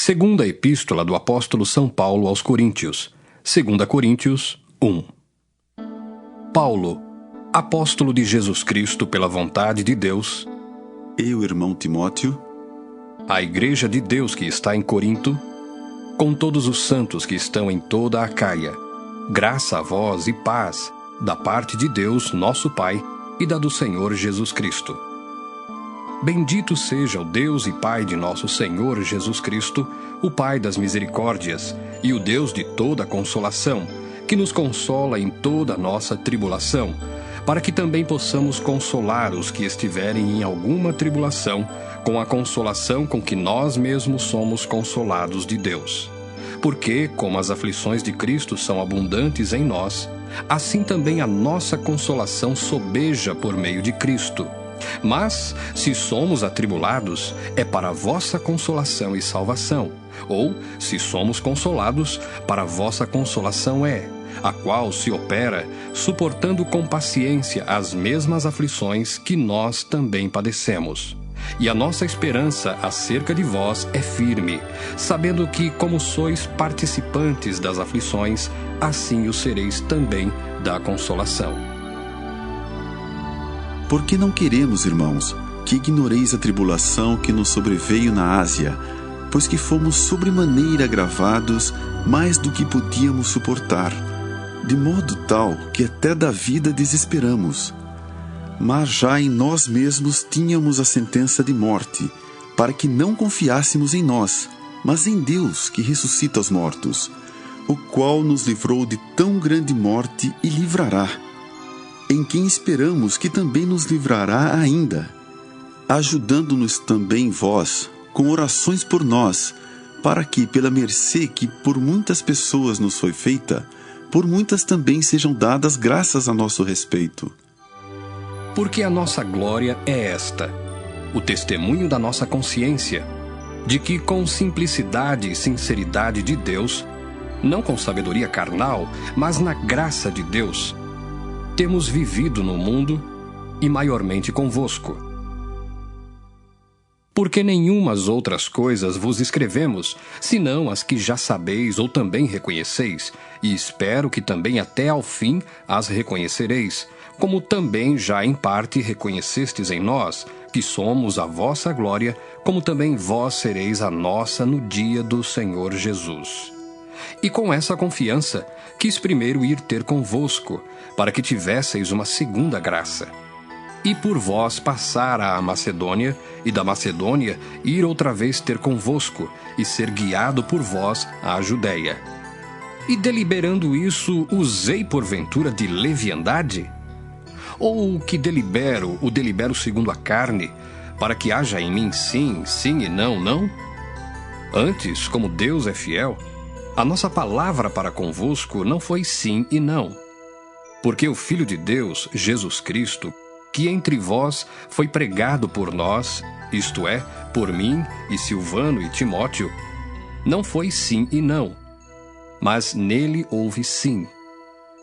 Segunda Epístola do Apóstolo São Paulo aos Coríntios, 2 Coríntios 1. Paulo, apóstolo de Jesus Cristo pela vontade de Deus, e o irmão Timóteo, a Igreja de Deus que está em Corinto, com todos os santos que estão em toda a Acaia, graça a vós e paz, da parte de Deus, nosso Pai, e da do Senhor Jesus Cristo. Bendito seja o Deus e Pai de nosso Senhor Jesus Cristo, o Pai das misericórdias, e o Deus de toda consolação, que nos consola em toda a nossa tribulação, para que também possamos consolar os que estiverem em alguma tribulação, com a consolação com que nós mesmos somos consolados de Deus. Porque, como as aflições de Cristo são abundantes em nós, assim também a nossa consolação sobeja por meio de Cristo. Mas, se somos atribulados, é para a vossa consolação e salvação, ou, se somos consolados, para a vossa consolação é, a qual se opera, suportando com paciência as mesmas aflições que nós também padecemos. E a nossa esperança acerca de vós é firme, sabendo que, como sois participantes das aflições, assim o sereis também da consolação. Porque não queremos, irmãos, que ignoreis a tribulação que nos sobreveio na Ásia, pois que fomos sobremaneira agravados mais do que podíamos suportar, de modo tal que até da vida desesperamos. Mas já em nós mesmos tínhamos a sentença de morte, para que não confiássemos em nós, mas em Deus que ressuscita os mortos, o qual nos livrou de tão grande morte e livrará, em quem esperamos que também nos livrará ainda, ajudando-nos também vós, com orações por nós, para que, pela mercê que por muitas pessoas nos foi feita, por muitas também sejam dadas graças a nosso respeito. Porque a nossa glória é esta, o testemunho da nossa consciência, de que com simplicidade e sinceridade de Deus, não com sabedoria carnal, mas na graça de Deus, temos vivido no mundo e maiormente convosco. Porque nenhumas outras coisas vos escrevemos, senão as que já sabeis ou também reconheceis, e espero que também até ao fim as reconhecereis, como também já em parte reconhecestes em nós, que somos a vossa glória, como também vós sereis a nossa no dia do Senhor Jesus. E com essa confiança, quis primeiro ir ter convosco, para que tivesseis uma segunda graça. E por vós passar à Macedônia, e da Macedônia ir outra vez ter convosco, e ser guiado por vós à Judéia. E deliberando isso, usei porventura de leviandade? Ou o que delibero, o delibero segundo a carne, para que haja em mim sim, sim e não, não? Antes, como Deus é fiel, a nossa palavra para convosco não foi sim e não. Porque o Filho de Deus, Jesus Cristo, que entre vós foi pregado por nós, isto é, por mim e Silvano e Timóteo, não foi sim e não, mas nele houve sim.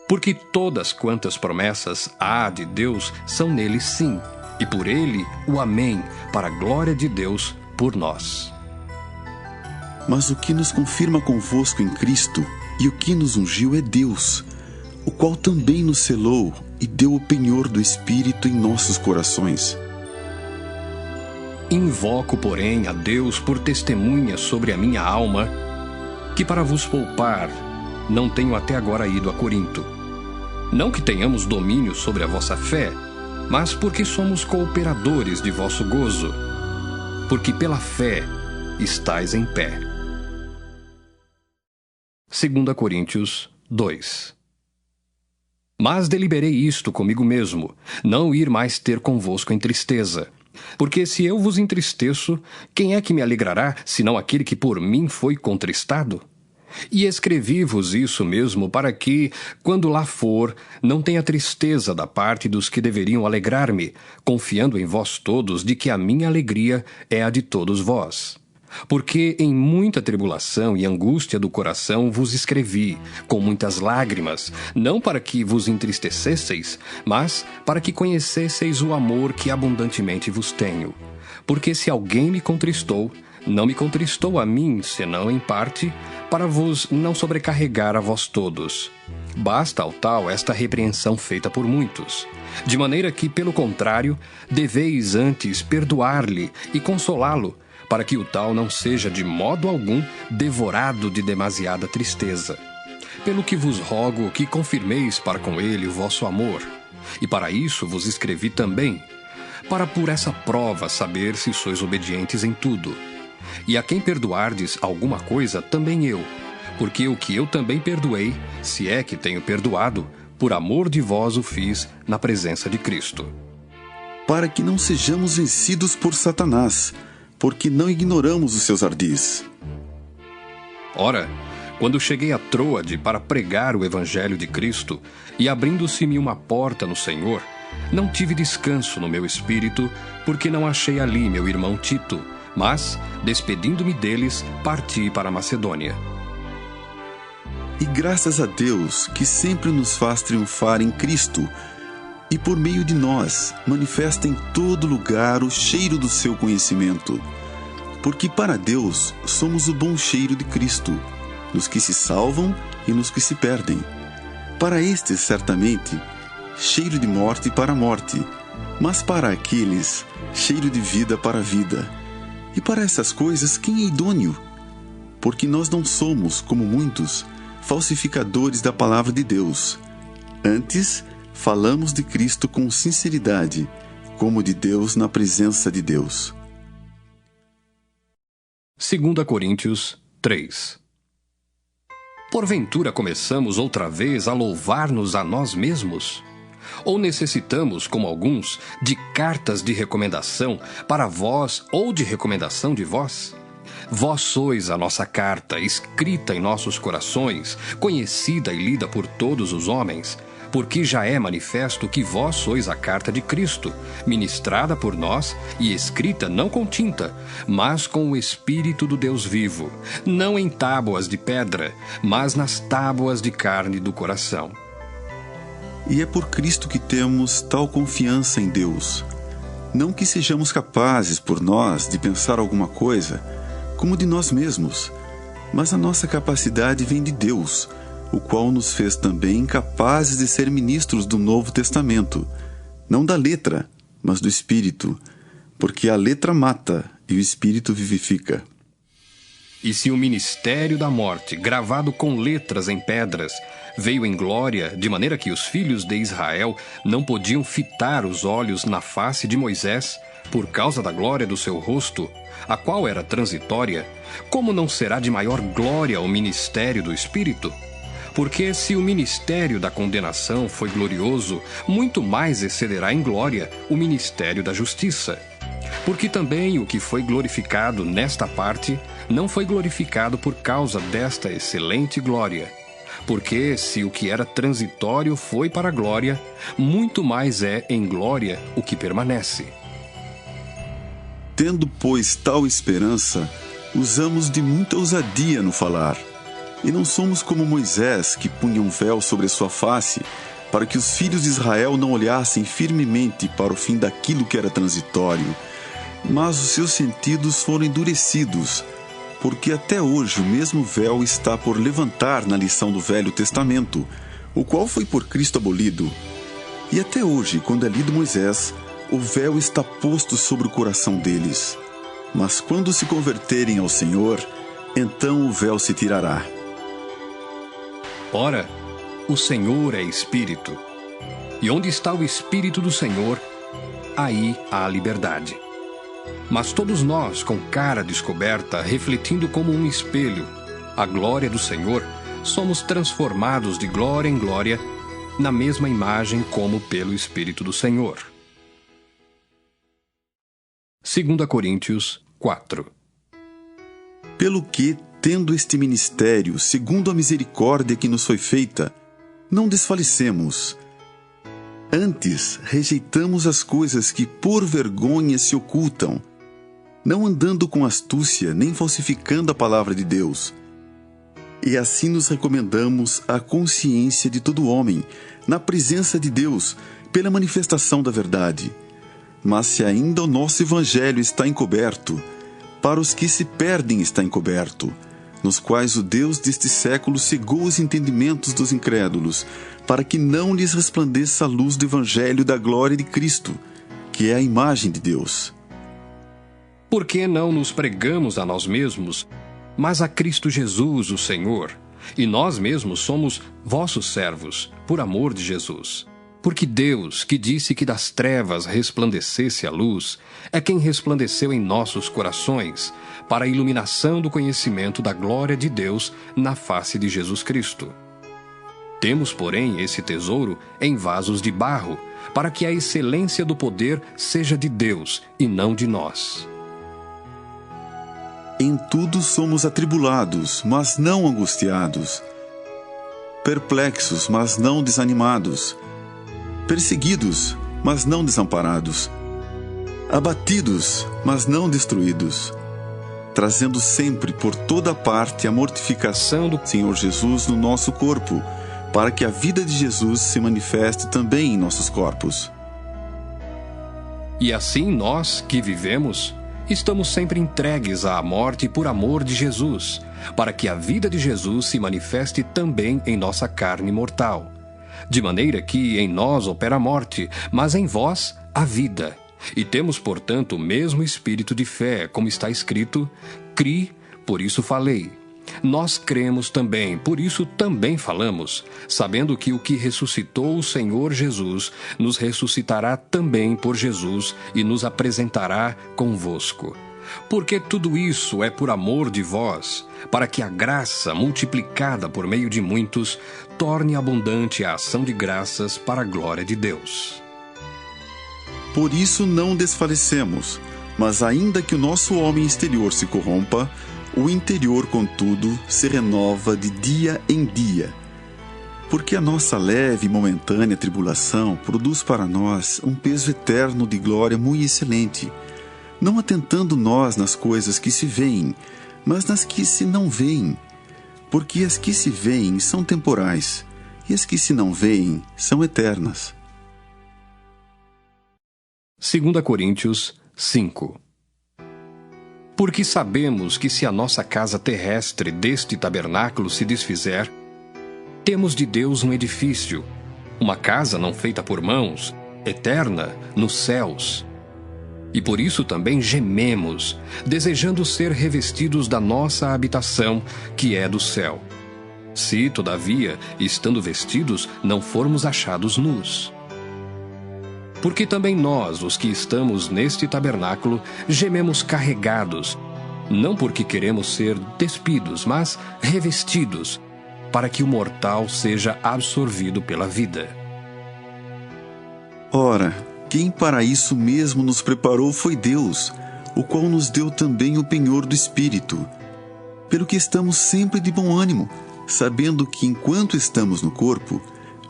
Porque todas quantas promessas há de Deus são nele sim, e por ele o amém, para a glória de Deus por nós. Mas o que nos confirma convosco em Cristo e o que nos ungiu é Deus, o qual também nos selou e deu o penhor do Espírito em nossos corações. Invoco, porém, a Deus por testemunha sobre a minha alma, que para vos poupar, não tenho até agora ido a Corinto. Não que tenhamos domínio sobre a vossa fé, mas porque somos cooperadores de vosso gozo, porque pela fé estais em pé. 2 Coríntios 2. Mas deliberei isto comigo mesmo, não ir mais ter convosco em tristeza. Porque se eu vos entristeço, quem é que me alegrará, senão aquele que por mim foi contristado? E escrevi-vos isso mesmo para que, quando lá for, não tenha tristeza da parte dos que deveriam alegrar-me, confiando em vós todos de que a minha alegria é a de todos vós. Porque em muita tribulação e angústia do coração vos escrevi, com muitas lágrimas, não para que vos entristecesseis, mas para que conhecesseis o amor que abundantemente vos tenho. Porque se alguém me contristou, não me contristou a mim, senão em parte, para vos não sobrecarregar a vós todos. Basta ao tal esta repreensão feita por muitos, de maneira que, pelo contrário, deveis antes perdoar-lhe e consolá-lo, para que o tal não seja de modo algum devorado de demasiada tristeza. Pelo que vos rogo que confirmeis para com ele o vosso amor, e para isso vos escrevi também, para por essa prova saber se sois obedientes em tudo. E a quem perdoardes alguma coisa, também eu, porque o que eu também perdoei, se é que tenho perdoado, por amor de vós o fiz na presença de Cristo. Para que não sejamos vencidos por Satanás, porque não ignoramos os seus ardis. Ora, quando cheguei a Troade para pregar o Evangelho de Cristo, e abrindo-se-me uma porta no Senhor, não tive descanso no meu espírito, porque não achei ali meu irmão Tito, mas, despedindo-me deles, parti para a Macedônia. E graças a Deus, que sempre nos faz triunfar em Cristo, e por meio de nós manifesta em todo lugar o cheiro do seu conhecimento. Porque para Deus somos o bom cheiro de Cristo, nos que se salvam e nos que se perdem. Para estes, certamente, cheiro de morte para a morte, mas para aqueles, cheiro de vida para a vida. E para essas coisas, quem é idôneo? Porque nós não somos, como muitos, falsificadores da palavra de Deus. Antes, falamos de Cristo com sinceridade, como de Deus na presença de Deus. 2 Coríntios 3. Porventura começamos outra vez a louvar-nos a nós mesmos? Ou necessitamos, como alguns, de cartas de recomendação para vós ou de recomendação de vós? Vós sois a nossa carta, escrita em nossos corações, conhecida e lida por todos os homens, porque já é manifesto que vós sois a carta de Cristo, ministrada por nós e escrita não com tinta, mas com o Espírito do Deus vivo, não em tábuas de pedra, mas nas tábuas de carne do coração. E é por Cristo que temos tal confiança em Deus. Não que sejamos capazes por nós de pensar alguma coisa, como de nós mesmos, mas a nossa capacidade vem de Deus, o qual nos fez também capazes de ser ministros do Novo Testamento, não da letra, mas do Espírito, porque a letra mata e o Espírito vivifica. E se o ministério da morte, gravado com letras em pedras, veio em glória, de maneira que os filhos de Israel não podiam fitar os olhos na face de Moisés, por causa da glória do seu rosto, a qual era transitória, como não será de maior glória o ministério do Espírito? Porque se o ministério da condenação foi glorioso, muito mais excederá em glória o ministério da justiça. Porque também o que foi glorificado nesta parte não foi glorificado por causa desta excelente glória. Porque se o que era transitório foi para a glória, muito mais é em glória o que permanece. Tendo, pois, tal esperança, usamos de muita ousadia no falar. E não somos como Moisés, que punha um véu sobre a sua face, para que os filhos de Israel não olhassem firmemente para o fim daquilo que era transitório. Mas os seus sentidos foram endurecidos, porque até hoje o mesmo véu está por levantar na lição do Velho Testamento, o qual foi por Cristo abolido. E até hoje, quando é lido Moisés, o véu está posto sobre o coração deles. Mas quando se converterem ao Senhor, então o véu se tirará. Ora, o Senhor é Espírito, e onde está o Espírito do Senhor, aí há liberdade. Mas todos nós, com cara descoberta, refletindo como um espelho a glória do Senhor, somos transformados de glória em glória, na mesma imagem como pelo Espírito do Senhor. 2 Coríntios 4. Pelo que, tendo este ministério, segundo a misericórdia que nos foi feita, não desfalecemos. Antes, rejeitamos as coisas que por vergonha se ocultam, não andando com astúcia, nem falsificando a palavra de Deus. E assim nos recomendamos à consciência de todo homem, na presença de Deus, pela manifestação da verdade. Mas se ainda o nosso evangelho está encoberto, para os que se perdem está encoberto, nos quais o Deus deste século cegou os entendimentos dos incrédulos, para que não lhes resplandeça a luz do Evangelho da glória de Cristo, que é a imagem de Deus. Por que não nos pregamos a nós mesmos, mas a Cristo Jesus, o Senhor? E nós mesmos somos vossos servos, por amor de Jesus. Porque Deus, que disse que das trevas resplandecesse a luz, é quem resplandeceu em nossos corações, para a iluminação do conhecimento da glória de Deus na face de Jesus Cristo. Temos, porém, esse tesouro em vasos de barro, para que a excelência do poder seja de Deus e não de nós. Em tudo somos atribulados, mas não angustiados, perplexos, mas não desanimados, perseguidos, mas não desamparados, abatidos, mas não destruídos, trazendo sempre por toda parte a mortificação do Senhor Jesus no nosso corpo, para que a vida de Jesus se manifeste também em nossos corpos. E assim nós, que vivemos, estamos sempre entregues à morte por amor de Jesus, para que a vida de Jesus se manifeste também em nossa carne mortal. De maneira que em nós opera a morte, mas em vós a vida. E temos, portanto, o mesmo espírito de fé, como está escrito: cri, por isso falei. Nós cremos também, por isso também falamos, sabendo que o que ressuscitou o Senhor Jesus nos ressuscitará também por Jesus e nos apresentará convosco. Porque tudo isso é por amor de vós, para que a graça, multiplicada por meio de muitos, torne abundante a ação de graças para a glória de Deus. Por isso não desfalecemos, mas ainda que o nosso homem exterior se corrompa, o interior, contudo, se renova de dia em dia. Porque a nossa leve e momentânea tribulação produz para nós um peso eterno de glória muito excelente, não atentando nós nas coisas que se veem, mas nas que se não veem. Porque as que se veem são temporais, e as que se não veem são eternas. 2 Coríntios 5. Porque sabemos que se a nossa casa terrestre deste tabernáculo se desfizer, temos de Deus um edifício, uma casa não feita por mãos, eterna nos céus. E por isso também gememos, desejando ser revestidos da nossa habitação, que é do céu. Se, todavia, estando vestidos, não formos achados nus. Porque também nós, os que estamos neste tabernáculo, gememos carregados, não porque queremos ser despidos, mas revestidos, para que o mortal seja absorvido pela vida. Ora, quem para isso mesmo nos preparou foi Deus, o qual nos deu também o penhor do Espírito. Pelo que estamos sempre de bom ânimo, sabendo que enquanto estamos no corpo,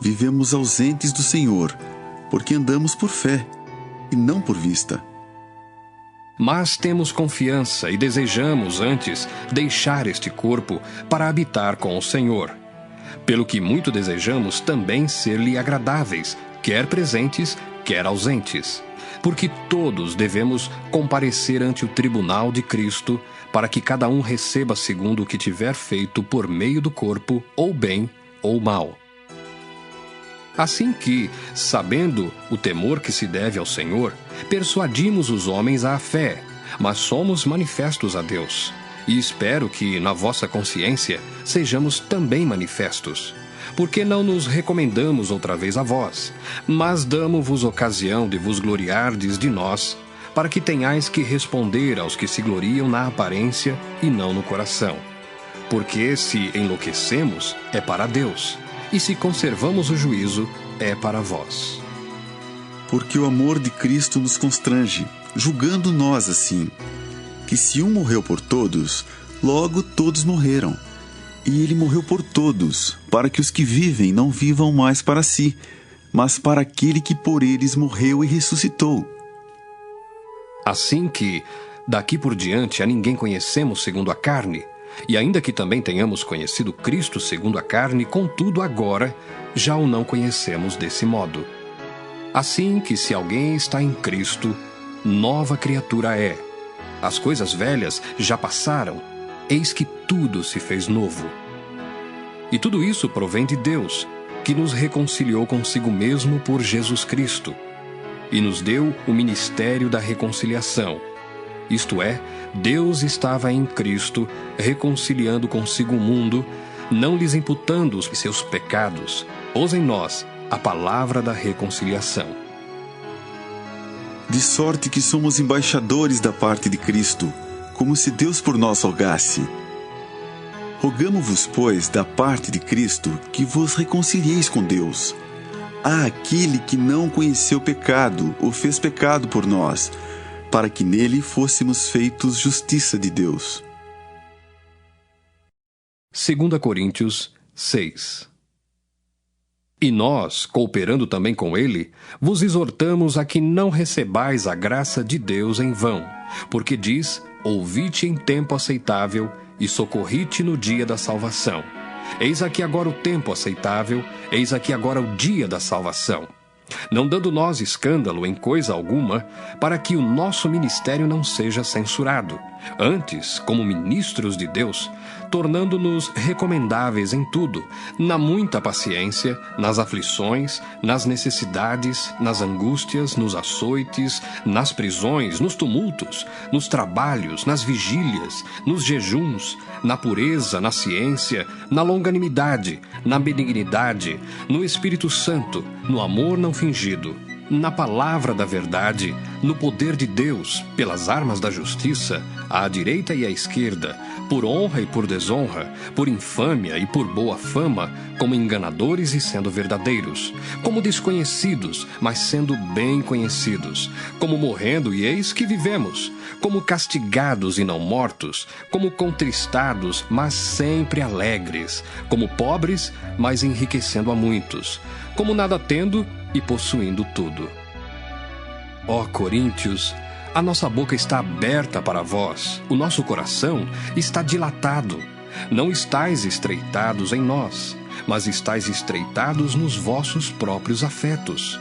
vivemos ausentes do Senhor, porque andamos por fé, e não por vista. Mas temos confiança e desejamos, antes, deixar este corpo para habitar com o Senhor. Pelo que muito desejamos também ser-lhe agradáveis, quer presentes, quer ausentes. Porque todos devemos comparecer ante o tribunal de Cristo, para que cada um receba segundo o que tiver feito por meio do corpo, ou bem ou mal. Assim que, sabendo o temor que se deve ao Senhor, persuadimos os homens à fé, mas somos manifestos a Deus. E espero que, na vossa consciência, sejamos também manifestos. Porque não nos recomendamos outra vez a vós, mas damo-vos ocasião de vos gloriardes de nós, para que tenhais que responder aos que se gloriam na aparência e não no coração. Porque se enlouquecemos, é para Deus, e se conservamos o juízo, é para vós. Porque o amor de Cristo nos constrange, julgando nós assim, que se um morreu por todos, logo todos morreram. E ele morreu por todos, para que os que vivem não vivam mais para si, mas para aquele que por eles morreu e ressuscitou. Assim que, daqui por diante, a ninguém conhecemos segundo a carne, e ainda que também tenhamos conhecido Cristo segundo a carne, contudo agora já o não conhecemos desse modo. Assim que se alguém está em Cristo, nova criatura é. as coisas velhas já passaram, eis que tudo se fez novo. E tudo isso provém de Deus, que nos reconciliou consigo mesmo por Jesus Cristo, e nos deu o ministério da reconciliação. Isto é, Deus estava em Cristo, reconciliando consigo o mundo, não lhes imputando os seus pecados, pôs em nós a palavra da reconciliação. De sorte que somos embaixadores da parte de Cristo, como se Deus por nós rogasse. Rogamo-vos, pois, da parte de Cristo, que vos reconcilieis com Deus. Há aquele que não conheceu pecado, o fez pecado por nós, para que nele fôssemos feitos justiça de Deus. 2 Coríntios 6. E nós, cooperando também com ele, vos exortamos a que não recebais a graça de Deus em vão, porque diz: ouvi-te em tempo aceitável e socorri-te no dia da salvação. Eis aqui agora o tempo aceitável, eis aqui agora o dia da salvação. Não dando nós escândalo em coisa alguma, para que o nosso ministério não seja censurado. Antes, como ministros de Deus, tornando-nos recomendáveis em tudo, na muita paciência, nas aflições, nas necessidades, nas angústias, nos açoites, nas prisões, nos tumultos, nos trabalhos, nas vigílias, nos jejuns, na pureza, na ciência, na longanimidade, na benignidade, no Espírito Santo, no amor não fingido, na palavra da verdade, no poder de Deus, pelas armas da justiça, à direita e à esquerda, por honra e por desonra, por infâmia e por boa fama, como enganadores e sendo verdadeiros, como desconhecidos, mas sendo bem conhecidos, como morrendo e eis que vivemos, como castigados e não mortos, como contristados, mas sempre alegres, como pobres, mas enriquecendo a muitos, como nada tendo e possuindo tudo. Ó Coríntios, a nossa boca está aberta para vós, o nosso coração está dilatado. Não estais estreitados em nós, mas estais estreitados nos vossos próprios afetos.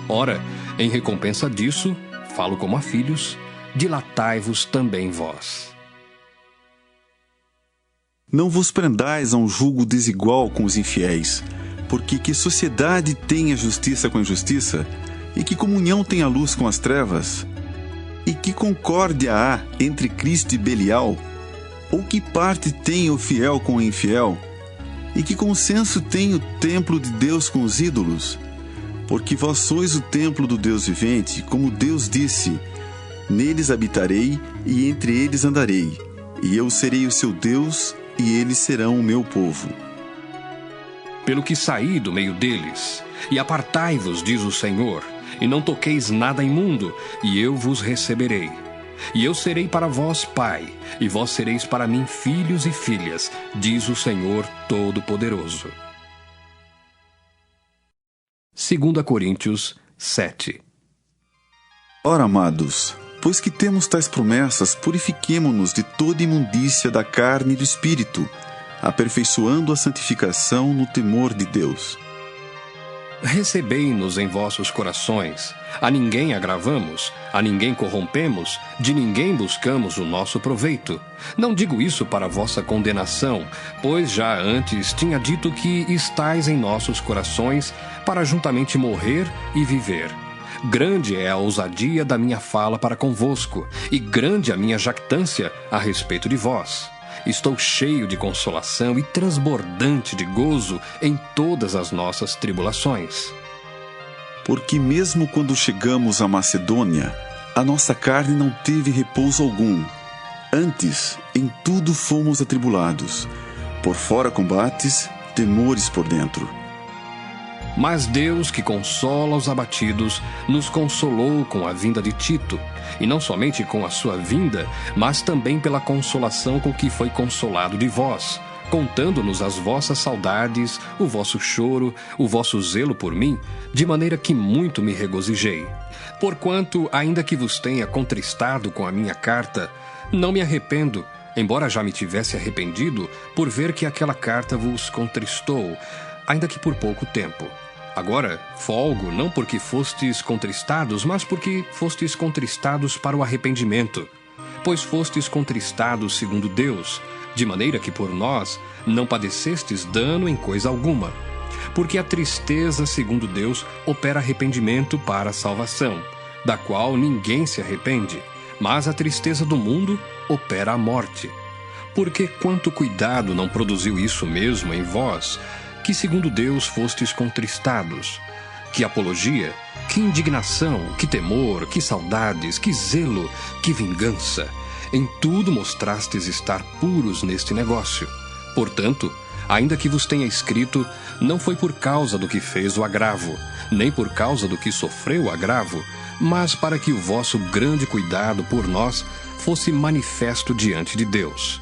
Ora, em recompensa disso, falo como a filhos, dilatai-vos também vós. Não vos prendais a um julgo desigual com os infiéis, porque que sociedade tem a justiça com a injustiça, e que comunhão tem a luz com as trevas? E que concórdia há entre Cristo e Belial? Ou que parte tem o fiel com o infiel? E que consenso tem o templo de Deus com os ídolos? Porque vós sois o templo do Deus vivente, como Deus disse: neles habitarei e entre eles andarei, e eu serei o seu Deus, e eles serão o meu povo. Pelo que saí do meio deles, e apartai-vos, diz o Senhor, e não toqueis nada imundo, e eu vos receberei. E eu serei para vós pai, e vós sereis para mim filhos e filhas, diz o Senhor Todo-Poderoso. 2 Coríntios 7. Ora, amados, pois que temos tais promessas, purifiquemo-nos de toda imundícia da carne e do espírito, aperfeiçoando a santificação no temor de Deus. Recebei-nos em vossos corações, a ninguém agravamos, a ninguém corrompemos, de ninguém buscamos o nosso proveito. Não digo isso para vossa condenação, pois já antes tinha dito que estais em nossos corações para juntamente morrer e viver. Grande é a ousadia da minha fala para convosco, e grande a minha jactância a respeito de vós. Estou cheio de consolação e transbordante de gozo em todas as nossas tribulações. Porque mesmo quando chegamos à Macedônia, a nossa carne não teve repouso algum. Antes, em tudo fomos atribulados. Por fora combates, temores por dentro. Mas Deus, que consola os abatidos, nos consolou com a vinda de Tito, e não somente com a sua vinda, mas também pela consolação com que foi consolado de vós, contando-nos as vossas saudades, o vosso choro, o vosso zelo por mim, de maneira que muito me regozijei. Porquanto, ainda que vos tenha contristado com a minha carta, não me arrependo, embora já me tivesse arrependido, por ver que aquela carta vos contristou, ainda que por pouco tempo. Agora, folgo não porque fostes contristados, mas porque fostes contristados para o arrependimento. pois fostes contristados segundo Deus, de maneira que por nós não padecestes dano em coisa alguma. Porque a tristeza, segundo Deus, opera arrependimento para a salvação, da qual ninguém se arrepende, mas a tristeza do mundo opera a morte. Porque quanto cuidado não produziu isso mesmo em vós, que segundo Deus fostes contristados? Que apologia, que indignação, que temor, que saudades, que zelo, que vingança. Em tudo mostrastes estar puros neste negócio. Portanto, ainda que vos tenha escrito, não foi por causa do que fez o agravo, nem por causa do que sofreu o agravo, mas para que o vosso grande cuidado por nós fosse manifesto diante de Deus.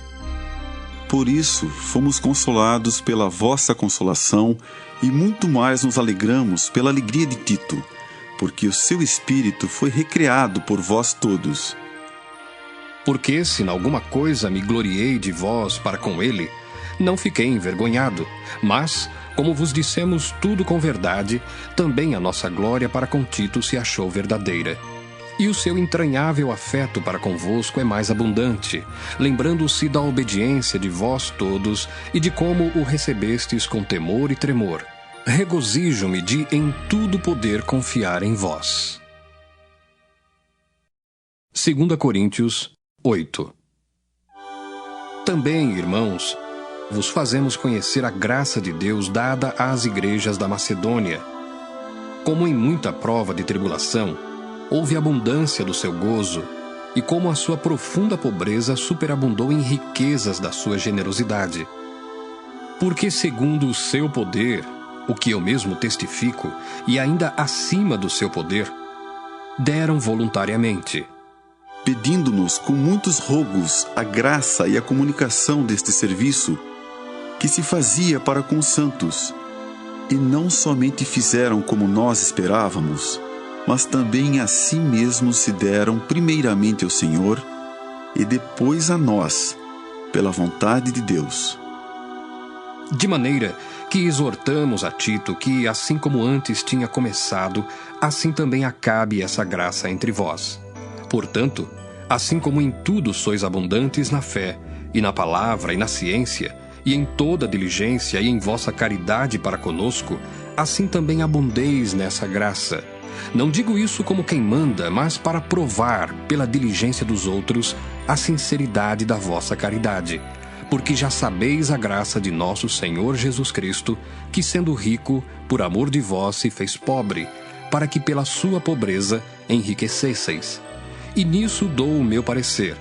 Por isso, fomos consolados pela vossa consolação e muito mais nos alegramos pela alegria de Tito, porque o seu espírito foi recreado por vós todos. Porque se em alguma coisa me gloriei de vós para com ele, não fiquei envergonhado, mas, como vos dissemos tudo com verdade, também a nossa glória para com Tito se achou verdadeira. E o seu entranhável afeto para convosco é mais abundante, lembrando-se da obediência de vós todos e de como o recebestes com temor e tremor. Regozijo-me de em tudo poder confiar em vós. 2 Coríntios 8. Também, irmãos, vos fazemos conhecer a graça de Deus dada às igrejas da Macedônia. Como em muita prova de tribulação, houve abundância do seu gozo, e como a sua profunda pobreza superabundou em riquezas da sua generosidade. Porque segundo o seu poder, o que eu mesmo testifico, e ainda acima do seu poder, deram voluntariamente, pedindo-nos com muitos rogos a graça e a comunicação deste serviço, que se fazia para com os santos, e não somente fizeram como nós esperávamos, mas também a si mesmos se deram primeiramente ao Senhor e depois a nós, pela vontade de Deus. De maneira que exortamos a Tito que, assim como antes tinha começado, assim também acabe essa graça entre vós. Portanto, assim como em tudo sois abundantes na fé, e na palavra, e na ciência, e em toda diligência, e em vossa caridade para conosco, assim também abundeis nessa graça. Não digo isso como quem manda, mas para provar, pela diligência dos outros, a sinceridade da vossa caridade. Porque já sabeis a graça de nosso Senhor Jesus Cristo, que sendo rico, por amor de vós se fez pobre, para que pela sua pobreza enriquecesseis. E nisso dou o meu parecer,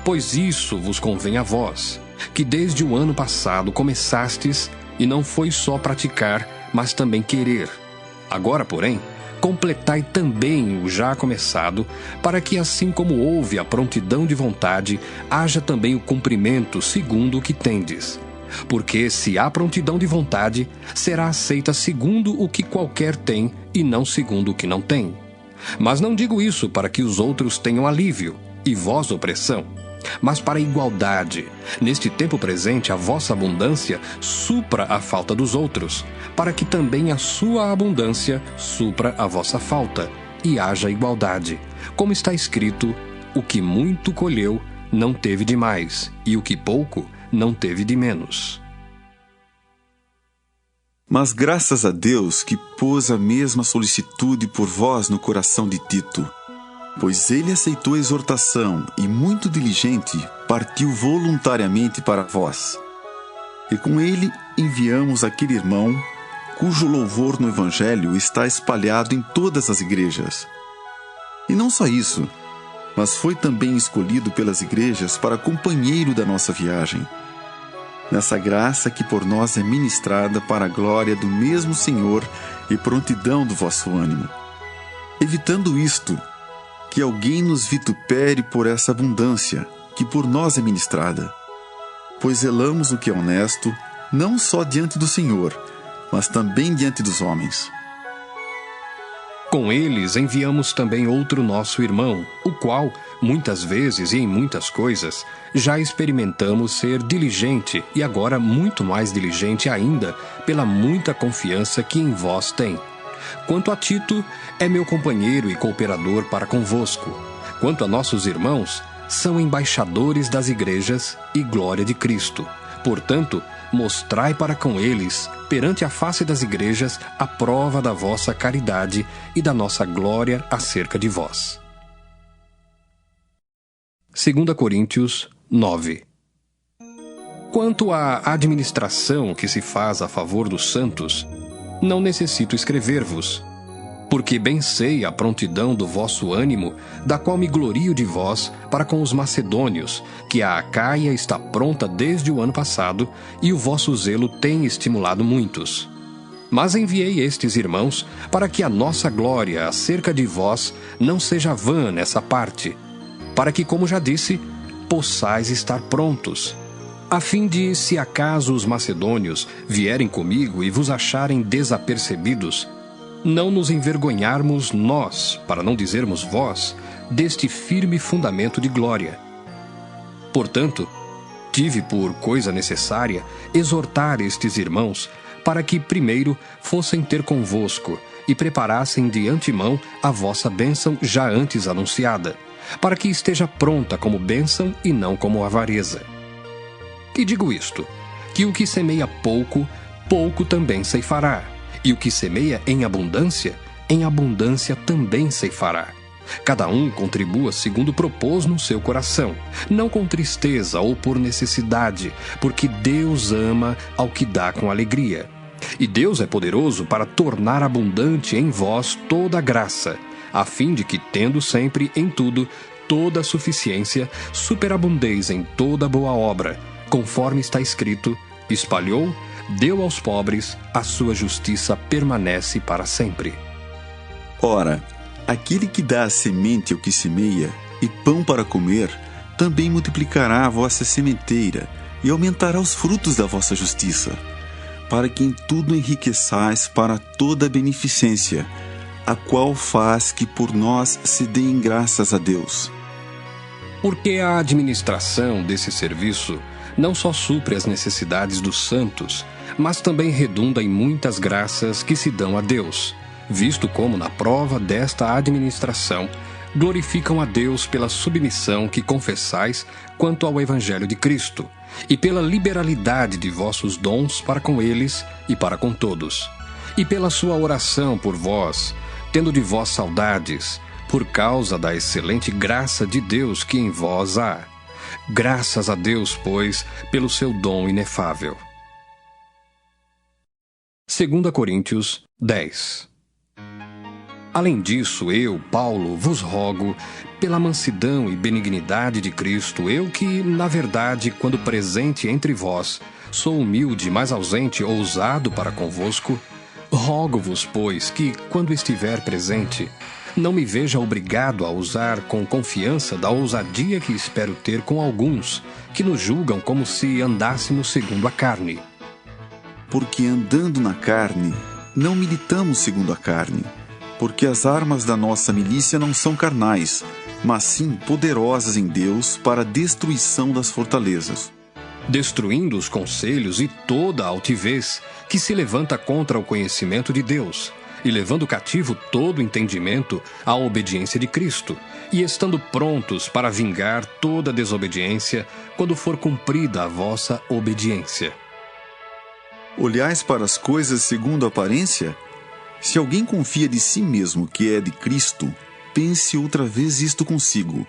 pois isso vos convém a vós, que desde o ano passado começastes, e não foi só praticar, mas também querer. Agora, porém, completai também o já começado, para que assim como houve a prontidão de vontade, haja também o cumprimento segundo o que tendes. Porque se há prontidão de vontade, será aceita segundo o que qualquer tem, e não segundo o que não tem. Mas não digo isso para que os outros tenham alívio, e vós opressão, mas para a igualdade. Neste tempo presente, a vossa abundância supra a falta dos outros, para que também a sua abundância supra a vossa falta, e haja igualdade. Como está escrito, o que muito colheu não teve de mais, e o que pouco não teve de menos. Mas graças a Deus que pôs a mesma solicitude por vós no coração de Tito, pois ele aceitou a exortação e, muito diligente, partiu voluntariamente para vós. E com ele enviamos aquele irmão, cujo louvor no Evangelho está espalhado em todas as igrejas. E não só isso, mas foi também escolhido pelas igrejas para companheiro da nossa viagem, nessa graça que por nós é ministrada para a glória do mesmo Senhor e prontidão do vosso ânimo. Evitando isto, que alguém nos vitupere por essa abundância que por nós é ministrada, pois zelamos o que é honesto, não só diante do Senhor, mas também diante dos homens. Com eles enviamos também outro nosso irmão, o qual, muitas vezes e em muitas coisas, já experimentamos ser diligente e agora muito mais diligente ainda pela muita confiança que em vós tem. Quanto a Tito, é meu companheiro e cooperador para convosco. Quanto a nossos irmãos, são embaixadores das igrejas e glória de Cristo. Portanto, mostrai para com eles, perante a face das igrejas, a prova da vossa caridade e da nossa glória acerca de vós. 2 Coríntios 9. Quanto à administração que se faz a favor dos santos, não necessito escrever-vos, porque bem sei a prontidão do vosso ânimo, da qual me glorio de vós para com os macedônios, que a Acaia está pronta desde o ano passado, e o vosso zelo tem estimulado muitos. Mas enviei estes irmãos para que a nossa glória acerca de vós não seja vã nessa parte, para que, como já disse, possais estar prontos, a fim de, se acaso os macedônios vierem comigo e vos acharem desapercebidos, não nos envergonharmos nós, para não dizermos vós, deste firme fundamento de glória. Portanto, tive por coisa necessária exortar estes irmãos para que primeiro fossem ter convosco e preparassem de antemão a vossa bênção já antes anunciada, para que esteja pronta como bênção e não como avareza. E digo isto, que o que semeia pouco, pouco também ceifará, e o que semeia em abundância também ceifará. Cada um contribua segundo propôs no seu coração, não com tristeza ou por necessidade, porque Deus ama ao que dá com alegria. E Deus é poderoso para tornar abundante em vós toda a graça, a fim de que, tendo sempre em tudo toda a suficiência, superabundeis em toda boa obra, conforme está escrito: espalhou, deu aos pobres, a sua justiça permanece para sempre. Ora, aquele que dá a semente ao que semeia, e pão para comer, também multiplicará a vossa sementeira, e aumentará os frutos da vossa justiça, para que em tudo enriqueçais para toda a beneficência, a qual faz que por nós se deem graças a Deus. Porque a administração desse serviço não só supre as necessidades dos santos, mas também redunda em muitas graças que se dão a Deus, visto como, na prova desta administração, glorificam a Deus pela submissão que confessais quanto ao Evangelho de Cristo, e pela liberalidade de vossos dons para com eles e para com todos, e pela sua oração por vós, tendo de vós saudades, por causa da excelente graça de Deus que em vós há. Graças a Deus, pois, pelo seu dom inefável. 2 Coríntios 10. Além disso, eu, Paulo, vos rogo, pela mansidão e benignidade de Cristo, eu que, na verdade, quando presente entre vós, sou humilde, mas ausente, ousado para convosco, rogo-vos, pois, que, quando estiver presente, não me veja obrigado a usar com confiança da ousadia que espero ter com alguns, que nos julgam como se andássemos segundo a carne. Porque andando na carne, não militamos segundo a carne, porque as armas da nossa milícia não são carnais, mas sim poderosas em Deus para a destruição das fortalezas, destruindo os conselhos e toda a altivez que se levanta contra o conhecimento de Deus, e levando cativo todo o entendimento à obediência de Cristo, e estando prontos para vingar toda desobediência, quando for cumprida a vossa obediência. Olhais para as coisas segundo a aparência? Se alguém confia de si mesmo que é de Cristo, pense outra vez isto consigo.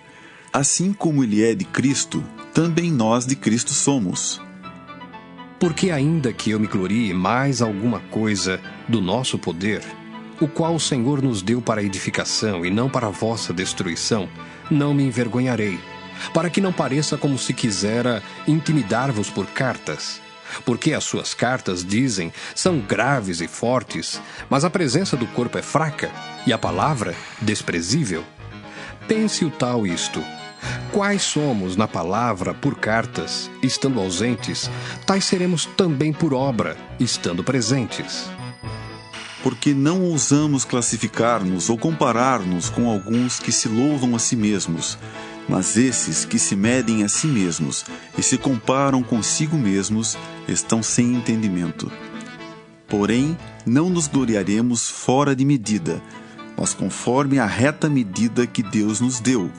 Assim como ele é de Cristo, também nós de Cristo somos. Porque ainda que eu me glorie mais alguma coisa do nosso poder, o qual o Senhor nos deu para edificação e não para a vossa destruição, não me envergonharei, para que não pareça como se quisera intimidar-vos por cartas. Porque as suas cartas, dizem, são graves e fortes, mas a presença do corpo é fraca e a palavra desprezível. Pense o tal isto: quais somos na palavra por cartas, estando ausentes, tais seremos também por obra, estando presentes. Porque não ousamos classificar-nos ou comparar-nos com alguns que se louvam a si mesmos, mas esses que se medem a si mesmos e se comparam consigo mesmos estão sem entendimento. Porém, não nos gloriaremos fora de medida, mas conforme a reta medida que Deus nos deu,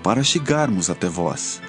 para chegarmos até vós.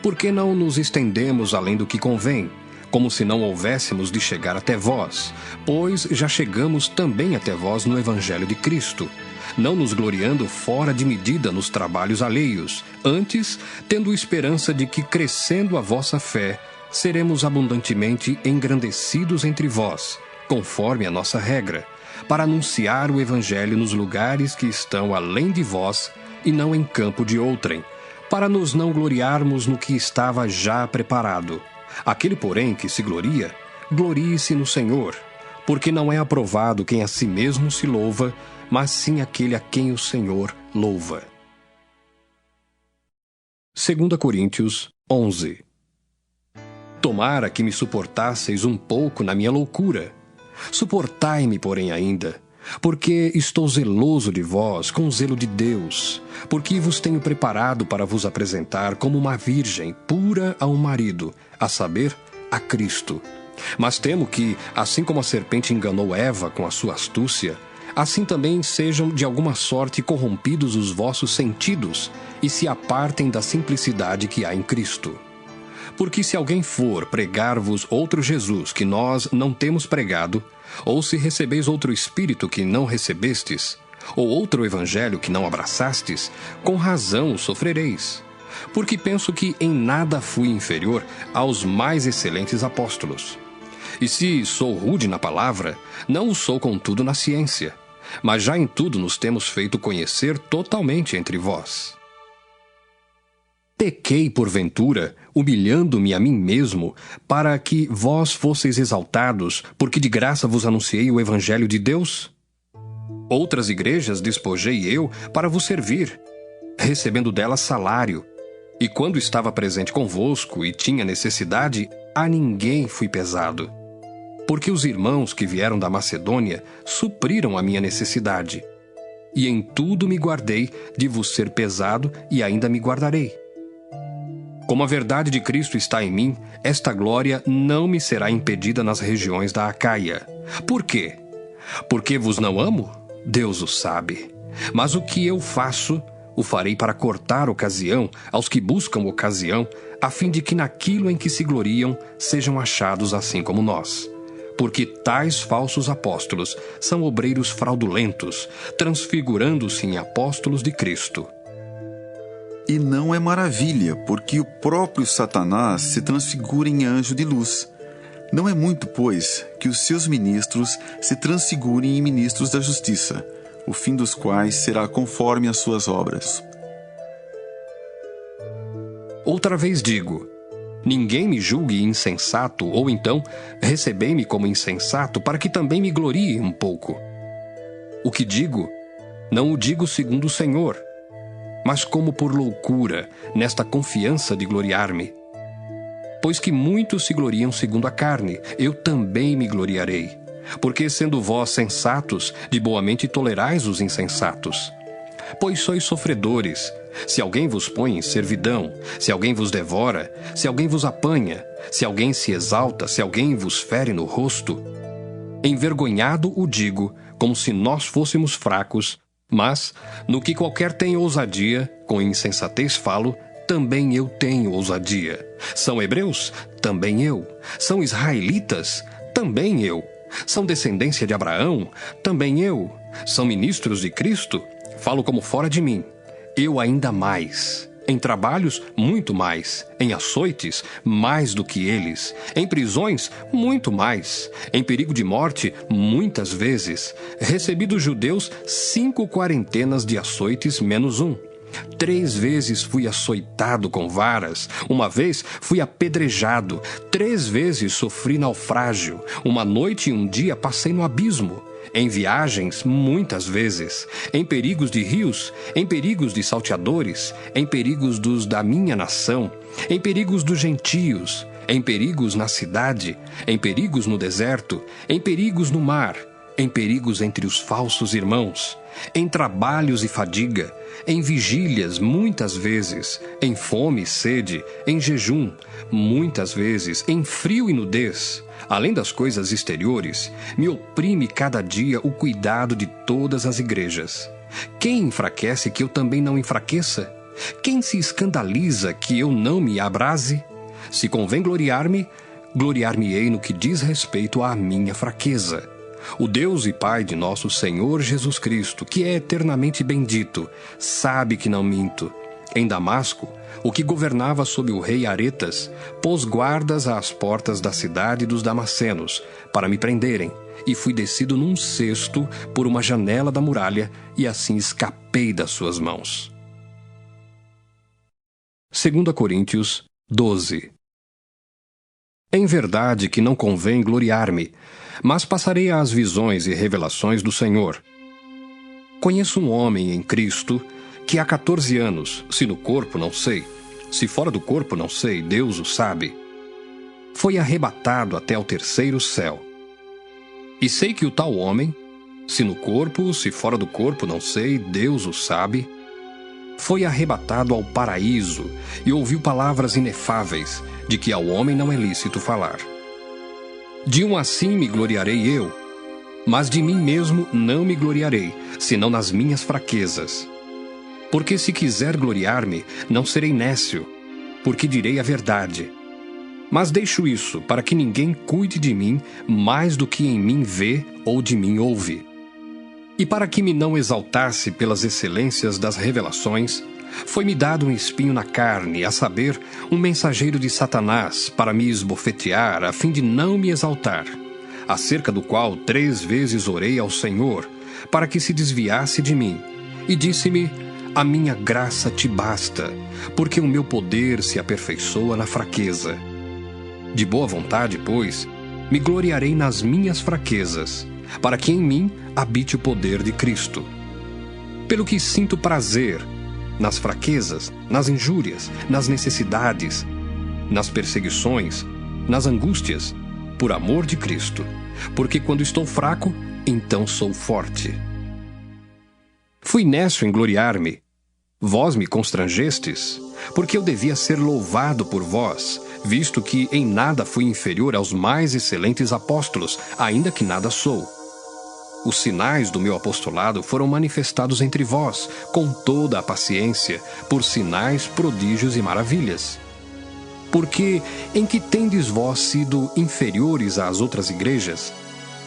Por que não nos estendemos além do que convém, como se não houvéssemos de chegar até vós? Pois já chegamos também até vós no Evangelho de Cristo, não nos gloriando fora de medida nos trabalhos alheios, antes tendo esperança de que, crescendo a vossa fé, seremos abundantemente engrandecidos entre vós, conforme a nossa regra, para anunciar o Evangelho nos lugares que estão além de vós e não em campo de outrem, para nos não gloriarmos no que estava já preparado. Aquele, porém, que se gloria, glorie-se no Senhor, porque não é aprovado quem a si mesmo se louva, mas sim aquele a quem o Senhor louva. 2 Coríntios 11. Tomara que me suportasseis um pouco na minha loucura. Suportai-me, porém, ainda, porque estou zeloso de vós com o zelo de Deus, porque vos tenho preparado para vos apresentar como uma virgem pura a um marido, a saber, a Cristo. Mas temo que, assim como a serpente enganou Eva com a sua astúcia, assim também sejam de alguma sorte corrompidos os vossos sentidos e se apartem da simplicidade que há em Cristo. Porque se alguém for pregar-vos outro Jesus que nós não temos pregado, ou se recebeis outro Espírito que não recebestes, ou outro Evangelho que não abraçastes, com razão o sofrereis. Porque penso que em nada fui inferior aos mais excelentes apóstolos. E se sou rude na palavra, não o sou contudo na ciência, mas já em tudo nos temos feito conhecer totalmente entre vós. Pequei, porventura, humilhando-me a mim mesmo, para que vós fosseis exaltados, porque de graça vos anunciei o Evangelho de Deus? Outras igrejas despojei eu para vos servir, recebendo delas salário, e quando estava presente convosco e tinha necessidade, a ninguém fui pesado. Porque os irmãos que vieram da Macedônia supriram a minha necessidade. E em tudo me guardei de vos ser pesado e ainda me guardarei. Como a verdade de Cristo está em mim, esta glória não me será impedida nas regiões da Acaia. Por quê? Porque vos não amo? Deus o sabe. Mas o que eu faço, o farei para cortar ocasião aos que buscam ocasião, a fim de que naquilo em que se gloriam sejam achados assim como nós. Porque tais falsos apóstolos são obreiros fraudulentos, transfigurando-se em apóstolos de Cristo. E não é maravilha, porque o próprio Satanás se transfigura em anjo de luz. Não é muito, pois, que os seus ministros se transfigurem em ministros da justiça, o fim dos quais será conforme as suas obras. Outra vez digo, ninguém me julgue insensato, ou então recebei-me como insensato, para que também me glorie um pouco. O que digo, não o digo segundo o Senhor, mas como por loucura, nesta confiança de gloriar-me. Pois que muitos se gloriam segundo a carne, eu também me gloriarei. Porque, sendo vós sensatos, de boamente tolerais os insensatos. Pois sois sofredores. Se alguém vos põe em servidão, se alguém vos devora, se alguém vos apanha, se alguém se exalta, se alguém vos fere no rosto. Envergonhado o digo, como se nós fôssemos fracos, mas, no que qualquer tem ousadia, com insensatez falo, também eu tenho ousadia. São hebreus? Também eu. São israelitas? Também eu. São descendência de Abraão? Também eu. São ministros de Cristo? Falo como fora de mim. Eu ainda mais. Em trabalhos, muito mais. Em açoites, mais do que eles. Em prisões, muito mais. Em perigo de morte, muitas vezes. Recebi dos judeus 5 quarentenas de açoites menos 1. 3 vezes fui açoitado com varas. 1 vez fui apedrejado. 3 vezes sofri naufrágio. 1 noite e 1 dia passei no abismo. Em viagens, muitas vezes, em perigos de rios, em perigos de salteadores, em perigos dos da minha nação, em perigos dos gentios, em perigos na cidade, em perigos no deserto, em perigos no mar, em perigos entre os falsos irmãos, em trabalhos e fadiga, em vigílias muitas vezes, em fome e sede, em jejum, muitas vezes, em frio e nudez. Além das coisas exteriores, me oprime cada dia o cuidado de todas as igrejas. Quem enfraquece que eu também não enfraqueça? Quem se escandaliza que eu não me abrase? Se convém gloriar-me, gloriar-me-ei no que diz respeito à minha fraqueza. O Deus e Pai de nosso Senhor Jesus Cristo, que é eternamente bendito, sabe que não minto. Em Damasco, o que governava sob o rei Aretas, pôs guardas às portas da cidade dos Damascenos, para me prenderem, e fui descido num cesto por uma janela da muralha, e assim escapei das suas mãos. 2 Coríntios 12. Em verdade que não convém gloriar-me, mas passarei às visões e revelações do Senhor. Conheço um homem em Cristo que há 14 anos, se no corpo não sei, se fora do corpo não sei, Deus o sabe, foi arrebatado até ao terceiro céu. E sei que o tal homem, se no corpo, se fora do corpo não sei, Deus o sabe, foi arrebatado ao paraíso e ouviu palavras inefáveis, de que ao homem não é lícito falar. De um assim me gloriarei eu, mas de mim mesmo não me gloriarei, senão nas minhas fraquezas. Porque se quiser gloriar-me, não serei nécio, porque direi a verdade. Mas deixo isso para que ninguém cuide de mim mais do que em mim vê ou de mim ouve. E para que me não exaltasse pelas excelências das revelações, foi-me dado um espinho na carne, a saber, um mensageiro de Satanás, para me esbofetear, a fim de não me exaltar, acerca do qual 3 vezes orei ao Senhor, para que se desviasse de mim, e disse-me: a minha graça te basta, porque o meu poder se aperfeiçoa na fraqueza. De boa vontade, pois, me gloriarei nas minhas fraquezas, para que em mim habite o poder de Cristo. Pelo que sinto prazer nas fraquezas, nas injúrias, nas necessidades, nas perseguições, nas angústias, por amor de Cristo, porque quando estou fraco, então sou forte. Fui nécio em gloriar-me. Vós me constrangestes, porque eu devia ser louvado por vós, visto que em nada fui inferior aos mais excelentes apóstolos, ainda que nada sou. Os sinais do meu apostolado foram manifestados entre vós, com toda a paciência, por sinais, prodígios e maravilhas. Porque em que tendes vós sido inferiores às outras igrejas,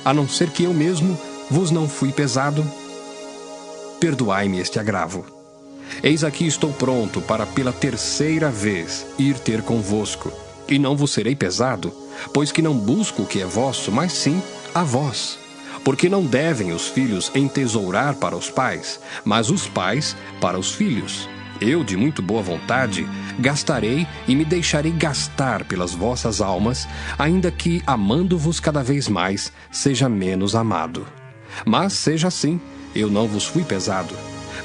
a não ser que eu mesmo vos não fui pesado? Perdoai-me este agravo. Eis aqui estou pronto para pela 3ª vez ir ter convosco, e não vos serei pesado, pois que não busco o que é vosso, mas sim a vós. Porque não devem os filhos entesourar para os pais, mas os pais para os filhos. Eu, de muito boa vontade, gastarei e me deixarei gastar pelas vossas almas, ainda que, amando-vos cada vez mais, seja menos amado. Mas seja assim, eu não vos fui pesado,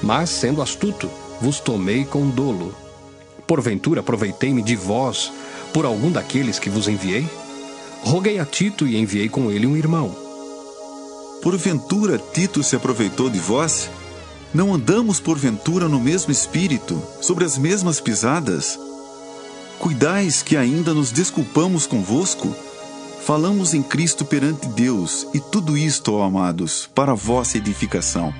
mas, sendo astuto, vos tomei com dolo. Porventura aproveitei-me de vós por algum daqueles que vos enviei? Roguei a Tito e enviei com ele um irmão. Porventura Tito se aproveitou de vós? Não andamos porventura no mesmo espírito, sobre as mesmas pisadas? Cuidais que ainda nos desculpamos convosco? Falamos em Cristo perante Deus, e tudo isto, ó amados, para a vossa edificação.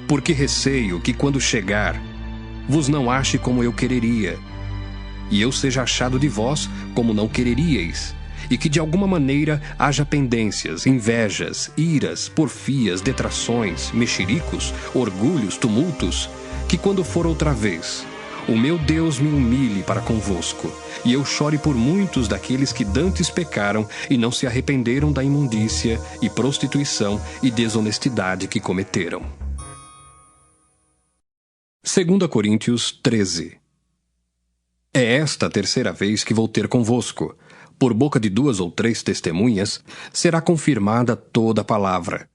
Porque receio que quando chegar, vos não ache como eu quereria, e eu seja achado de vós como não quereríeis, e que de alguma maneira haja pendências, invejas, iras, porfias, detrações, mexericos, orgulhos, tumultos, que quando for outra vez, o meu Deus me humilhe para convosco, e eu chore por muitos daqueles que dantes pecaram e não se arrependeram da imundícia e prostituição e desonestidade que cometeram. 2 Coríntios 13. É esta a 3ª vez que vou ter convosco. Por boca de 2 ou 3 testemunhas, será confirmada toda a palavra.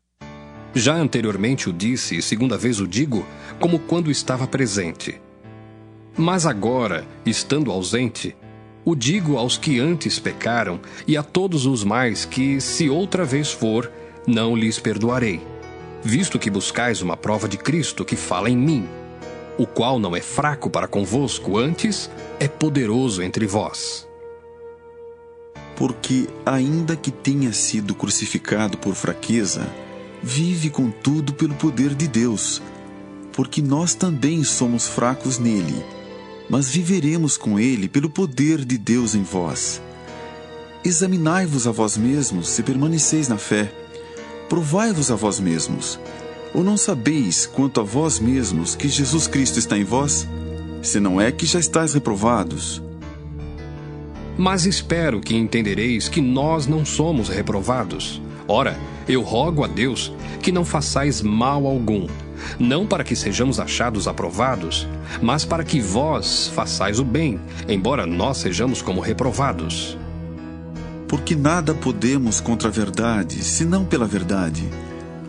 Já anteriormente o disse, e 2ª vez o digo, como quando estava presente. Mas agora, estando ausente, o digo aos que antes pecaram, e a todos os mais que, se outra vez for, não lhes perdoarei, visto que buscais uma prova de Cristo que fala em mim, o qual não é fraco para convosco, antes é poderoso entre vós. Porque, ainda que tenha sido crucificado por fraqueza, vive contudo pelo poder de Deus. porque nós também somos fracos nele, mas viveremos com ele pelo poder de Deus em vós. Examinai-vos a vós mesmos se permaneceis na fé. Provai-vos a vós mesmos. Ou não sabeis, quanto a vós mesmos, que Jesus Cristo está em vós? Se não é que já estáis reprovados. Mas espero que entendereis que nós não somos reprovados. Ora, eu rogo a Deus que não façais mal algum, não para que sejamos achados aprovados, mas para que vós façais o bem, embora nós sejamos como reprovados. Porque nada podemos contra a verdade, senão pela verdade.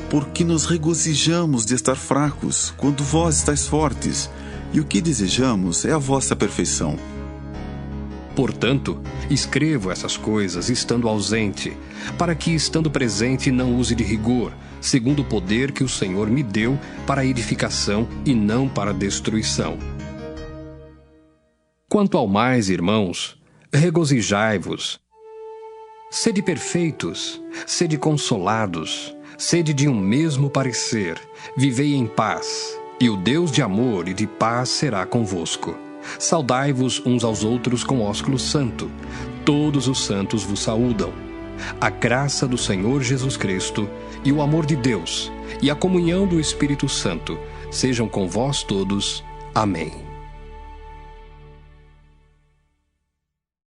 Porque nos regozijamos de estar fracos, quando vós estáis fortes, e o que desejamos é a vossa perfeição. Portanto, escrevo essas coisas estando ausente, para que, estando presente, não use de rigor, segundo o poder que o Senhor me deu para a edificação e não para a destruição. Quanto ao mais, irmãos, regozijai-vos. Sede perfeitos, sede consolados, sede de um mesmo parecer, vivei em paz, e o Deus de amor e de paz será convosco. Saudai-vos uns aos outros com ósculo santo. Todos os santos vos saúdam. A graça do Senhor Jesus Cristo e o amor de Deus e a comunhão do Espírito Santo sejam com vós todos. Amém.